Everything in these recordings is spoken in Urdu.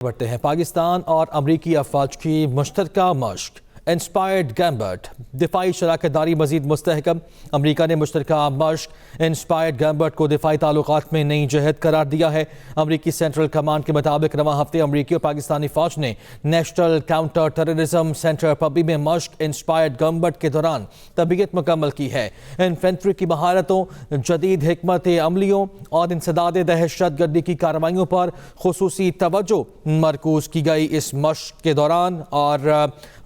بڑھتے ہیں پاکستان اور امریکی افواج کی مشترکہ مشق انسپائرڈ گیمبٹ دفاعی شراکت داری مزید مستحکم۔ امریکہ نے مشترکہ مشق انسپائرڈ گیمبٹ کو دفاعی تعلقات میں نئی جہت قرار دیا ہے۔ امریکی سینٹرل کمانڈ کے مطابق رواں ہفتے امریکی اور پاکستانی فوج نے national counter terrorism centre Pabbi میں مشق انسپائرڈ گیمبٹ کے دوران تربیت مکمل کی ہے۔ انفینٹری کی مہارتوں، جدید حکمت عملیوں اور انسداد دہشت گردی کی کارروائیوں پر خصوصی توجہ مرکوز کی گئی اس مشق کے دوران، اور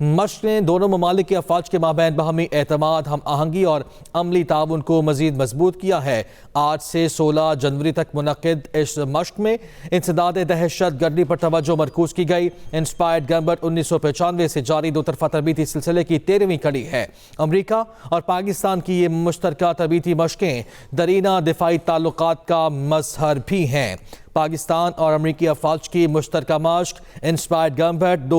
مشق نے دونوں ممالک کے افواج کے مابین باہمی اعتماد، ہم آہنگی اور عملی تعاون کو مزید مضبوط کیا ہے۔ 8 سے 16 جنوری تک منعقد اس مشق میں انسداد دہشت گردی پر توجہ مرکوز کی گئی۔ انسپائرڈ گیمبٹ 1995 سے جاری دو طرفہ تربیتی سلسلے کی 13ویں کڑی ہے۔ امریکہ اور پاکستان کی یہ مشترکہ تربیتی مشقیں دیرینہ دفاعی تعلقات کا مظہر بھی ہیں۔ پاکستان اور امریکی افواج کی مشترکہ مشق انسپائرڈ گیمبٹ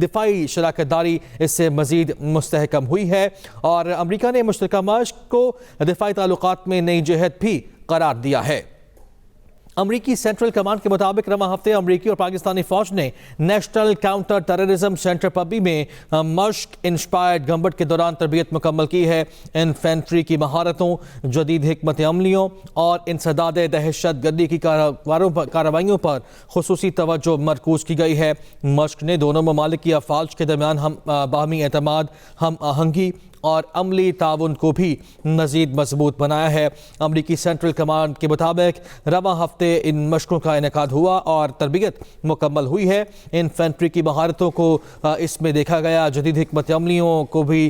دفاعی شراکت داری اس سے مزید مستحکم ہوئی ہے، اور امریکہ نے مشترکہ مشق کو دفاعی تعلقات میں نئی جہت بھی قرار دیا ہے۔ امریکی سینٹرل کمانڈ کے مطابق رواں ہفتے امریکی اور پاکستانی فوج نے national counter terrorism centre Pabbi میں مشق انسپائرڈ گیمبٹ کے دوران تربیت مکمل کی ہے۔ انفینٹری کی مہارتوں، جدید حکمت عملیوں اور انسداد دہشت گردی کی کارروائیوں پر خصوصی توجہ مرکوز کی گئی ہے۔ مشق نے دونوں ممالک کی افواج کے درمیان باہمی اعتماد، ہم آہنگی اور عملی تعاون کو بھی مزید مضبوط بنایا ہے۔ امریکی سینٹرل کمانڈ کے مطابق رواں ہفتے ان مشقوں کا انعقاد ہوا اور تربیت مکمل ہوئی ہے۔ انفینٹری کی مہارتوں کو اس میں دیکھا گیا، جدید حکمت عملیوں کو بھی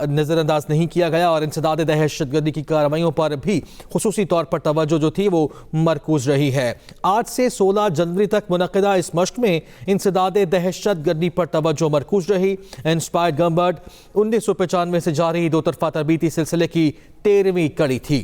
نظر انداز نہیں کیا گیا، اور انسداد دہشت گردی کی کارروائیوں پر بھی خصوصی طور پر توجہ جو تھی وہ مرکوز رہی ہے۔ 8 سے 16 جنوری تک منعقدہ اس مشق میں انسداد دہشت گردی پر توجہ مرکوز رہی۔ انسپائرڈ گیمبٹ 1995 سے جاری دو طرفہ تربیتی سلسلے کی 13ویں کڑی تھی۔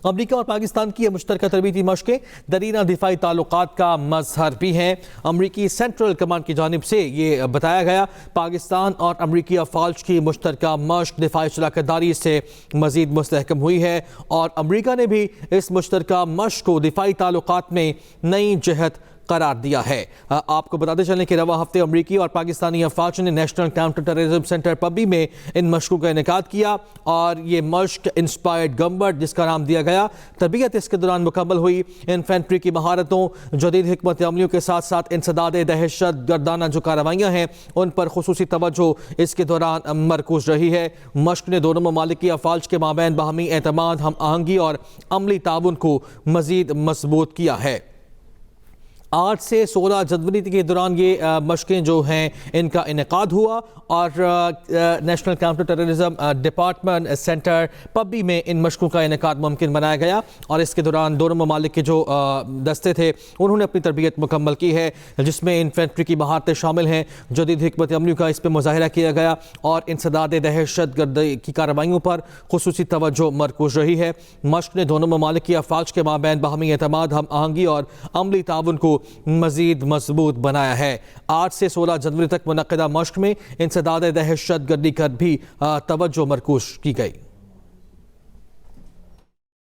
امریکہ اور پاکستان کی یہ مشترکہ تربیتی مشقیں دیرینہ دفاعی تعلقات کا مظہر بھی ہیں۔ امریکی سینٹرل کمانڈ کی جانب سے یہ بتایا گیا، پاکستان اور امریکی افواج کی مشترکہ مشق دفاعی شراکت داری سے مزید مستحکم ہوئی ہے، اور امریکہ نے بھی اس مشترکہ مشق کو دفاعی تعلقات میں نئی جہت قرار دیا ہے۔ آپ کو بتاتے چلیں کہ رواں ہفتے امریکی اور پاکستانی افواج نے national counter terrorism centre Pabbi میں ان مشقوں کا انعقاد کیا، اور یہ مشق انسپائرڈ گیمبٹ جس کا نام دیا گیا، تربیت اس کے دوران مکمل ہوئی۔ انفینٹری کی مہارتوں، جدید حکمت عملیوں کے ساتھ ساتھ انسداد دہشت گردانہ جو کارروائیاں ہیں ان پر خصوصی توجہ اس کے دوران مرکوز رہی ہے۔ مشق نے دونوں ممالک کی افواج کے مابین باہمی اعتماد، ہم آہنگی اور عملی تعاون کو مزید مضبوط کیا ہے۔ 8 سے 16 جنوری کے دوران یہ مشقیں جو ہیں ان کا انعقاد ہوا، اور national counter terrorism department centre Pabbi میں ان مشقوں کا انعقاد ممکن بنایا گیا، اور اس کے دوران دونوں ممالک کے جو دستے تھے انہوں نے اپنی تربیت مکمل کی ہے، جس میں انفینٹری کی مہارتیں شامل ہیں، جدید حکمت عملیوں کا اس پہ مظاہرہ کیا گیا، اور انسداد دہشت گردی کی کارروائیوں پر خصوصی توجہ مرکوز رہی ہے۔ مشق نے دونوں ممالک کی افواج کے مابین باہمی اعتماد، ہم آہنگی اور عملی تعاون کو مزید مضبوط بنایا ہے۔ 8 سے 16 جنوری تک منعقدہ مشق میں انسداد دہشت گردی پر بھی توجہ مرکوز کی گئی۔